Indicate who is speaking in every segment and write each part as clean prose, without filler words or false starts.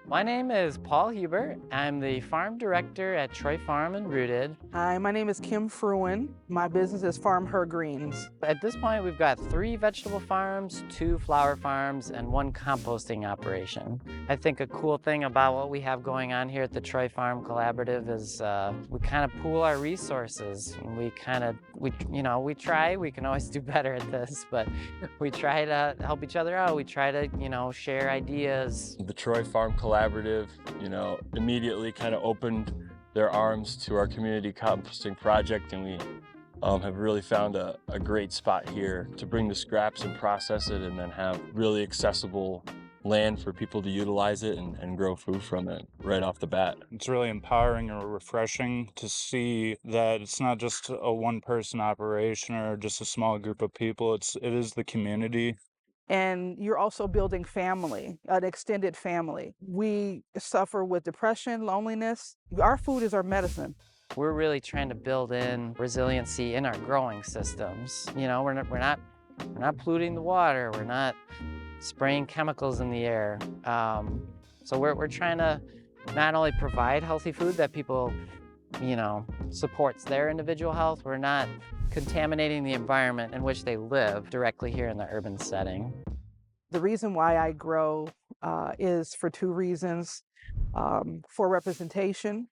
Speaker 1: My name is Paul Hubert. I'm the farm director at Troy Farm and Rooted.
Speaker 2: Hi, my name is Kim Fruin. My business is Farm Her Greens.
Speaker 1: At this point, we've got 3 vegetable farms, 2 flower farms, and 1 composting operation. I think a cool thing about what we have going on here at the Troy Farm Collaborative is we kind of pool our resources. We try, we can always do better at this, but we try to help each other out. We try to, share ideas.
Speaker 3: The Troy Farm Collaborative, immediately kind of opened their arms to our community composting project, and we have really found a great spot here to bring the scraps and process it, and then have really accessible land for people to utilize it and grow food from it right off the bat.
Speaker 4: It's really empowering and refreshing to see that it's not just a one-person operation or just a small group of people. It is the community.
Speaker 2: And you're also building family, an extended family. We suffer with depression, loneliness. Our food is our medicine.
Speaker 1: We're really trying to build in resiliency in our growing systems. We're not polluting the water. We're not spraying chemicals in the air. So we're trying to not only provide healthy food that people, supports their individual health. We're not contaminating the environment in which they live directly here in the urban setting.
Speaker 2: The reason why I grow is for 2 reasons. For representation,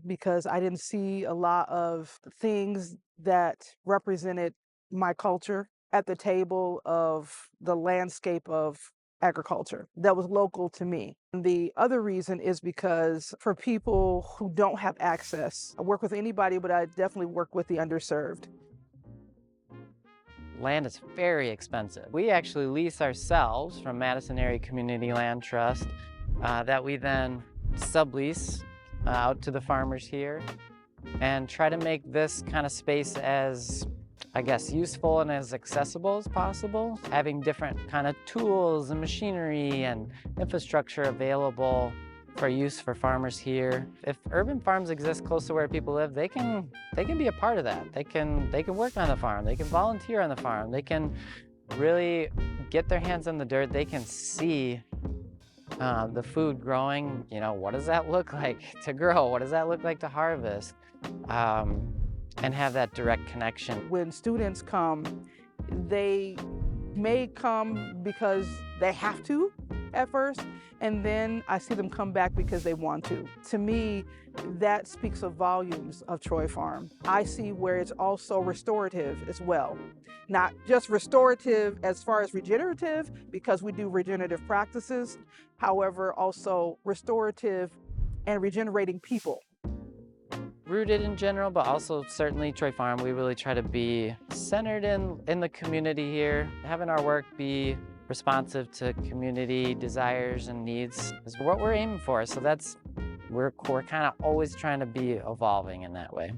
Speaker 2: because I didn't see a lot of things that represented my culture at the table of the landscape of agriculture that was local to me. And the other reason is because for people who don't have access, I work with anybody, but I definitely work with the underserved.
Speaker 1: Land is very expensive. We actually lease ourselves from Madison Area Community Land Trust that we then sublease out to the farmers here and try to make this kind of space as, useful and as accessible as possible, having different kind of tools and machinery and infrastructure available for use for farmers here. If urban farms exist close to where people live, they can be a part of that. They can work on the farm, they can volunteer on the farm, they can really get their hands on the dirt, they can see the food growing. What does that look like to grow? What does that look like to harvest? And have that direct connection.
Speaker 2: When students come, they may come because they have to at first, and then I see them come back because they want to. To me, that speaks of volumes of Troy Farm. I see where it's also restorative as well. Not just restorative as far as regenerative, because we do regenerative practices, however, also restorative and regenerating people.
Speaker 1: Rooted in general, but also certainly Troy Farm, we really try to be centered in the community here, having our work be responsive to community desires and needs is what we're aiming for. So we're kind of always trying to be evolving in that way.